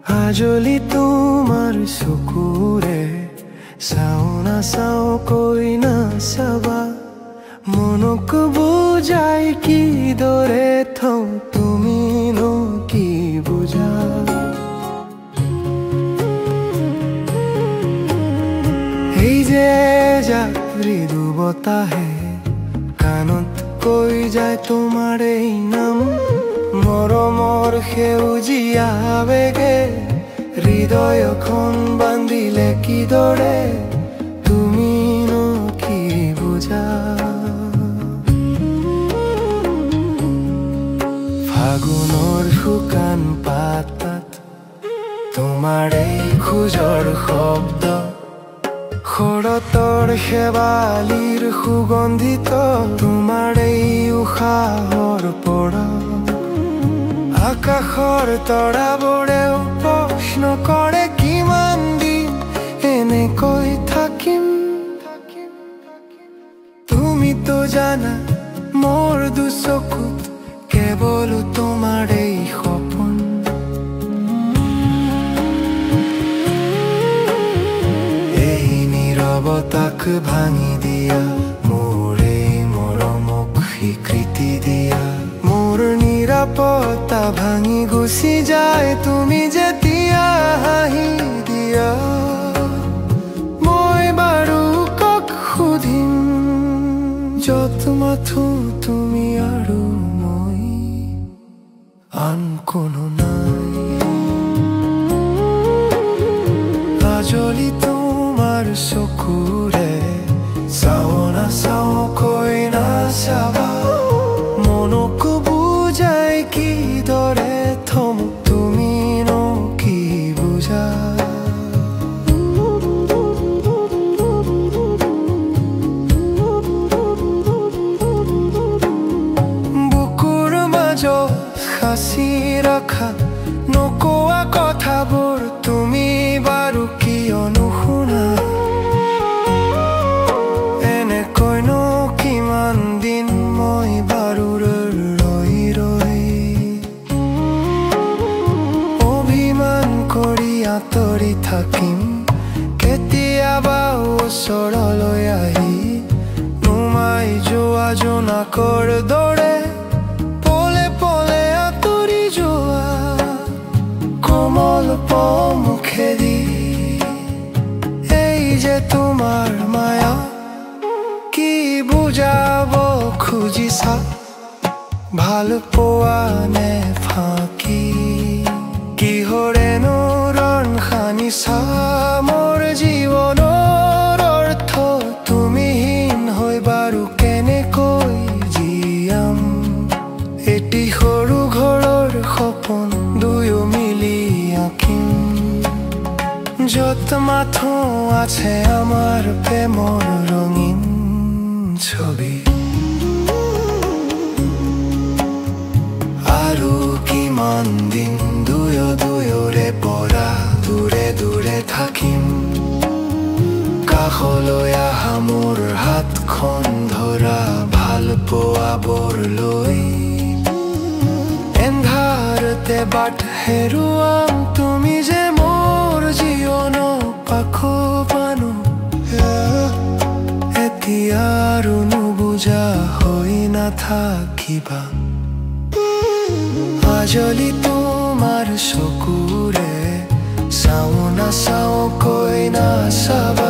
আজলি তোমাৰ চকুৰে চাও না চাও কৈ না চাবা মনক বুজাই কিদৰে থওঁ তুমিনো কি বুজা এই যে যাক মৃদু বতাহে কাণত কৈ যায় তোমাৰ এই নাম মৰমৰ সেউজীয়া আবেগে হৃদয়খন বান্ধিলে কিদৰে তুমিনো কি বুজা ফাগুনৰ শুকান পাতাত তোমাৰ এই খোজৰ শব্দ শৰতৰ শেৱালিৰ সুগন্ধিত তোমাৰ এই উশাহৰ পৰা আকাশৰ তৰাবোৰেও প্ৰশ্ন কৰে কিমান দিন এনেকৈ থাকিম তুমিতো জানা মোৰ দুচকুত কেৱল তোমাৰ এই সপোন এই নীৰৱতাক ভাঙি দিয়া মোৰ এই মৰমক স্বীকৃতি দিয়া মোৰ নিৰাপত্তা ভাঙি গুচি যায় তুমি যেতিয়া হাঁহি দিয়া মই বাৰু কক সুধিম য'ত মাথো তুমি আৰু মই আন কোনো নাই আজলি তোমাৰ চকুৰে চাও না চাও কৈ না চাবা মনক বুজাই কিদৰে থম তুমিনো কি বুজা বুকুৰ মাজত সাঁচি ৰখা নোকোৱা কথাবোৰ তুমি বাৰু কিয় নুশুনা এনেকৈনো কিমান দিন মই বাৰু ৰৈ ৰৈ অভিমান কৰি আঁতৰি থাকিম কেতিয়াবা ওচৰলৈ আহি নুমাই যোৱা জোনাকৰ দৰে পলে পলে আঁতৰি যোৱা কোমল মুখেদি এই যে তোমাৰ মায়া কি বুজাব খুজিছা ভাল পোৱা নে ফাঁকি কিহৰেনো ৰণ সানিছা মোৰ জীৱনৰ অৰ্থ তুমিহীন হৈ বাৰু কেনেকৈ জীয়াম এটি সৰু ঘৰৰ সপোন দুয়ো মিলি আঁকিম য'ত মাথো আছে আমাৰ প্ৰেমৰ ৰঙীন ছবি আৰু কিমান দিন দুয়োৰে পৰা দূৰে দূৰে থাকিম কাষলৈ আহা মোৰ হাতখন ধৰা ভাল পোৱাবোৰ লৈ এন্ধাৰতে বাট হেৰুৱাম তুমি যে মোৰ জীৱনৰ পাখোপানো এতিয়া আৰু নুবুজা হৈ নাথাকিবা আজলি তোমাৰ চকুৰে চাও না চাও কৈ না চাবা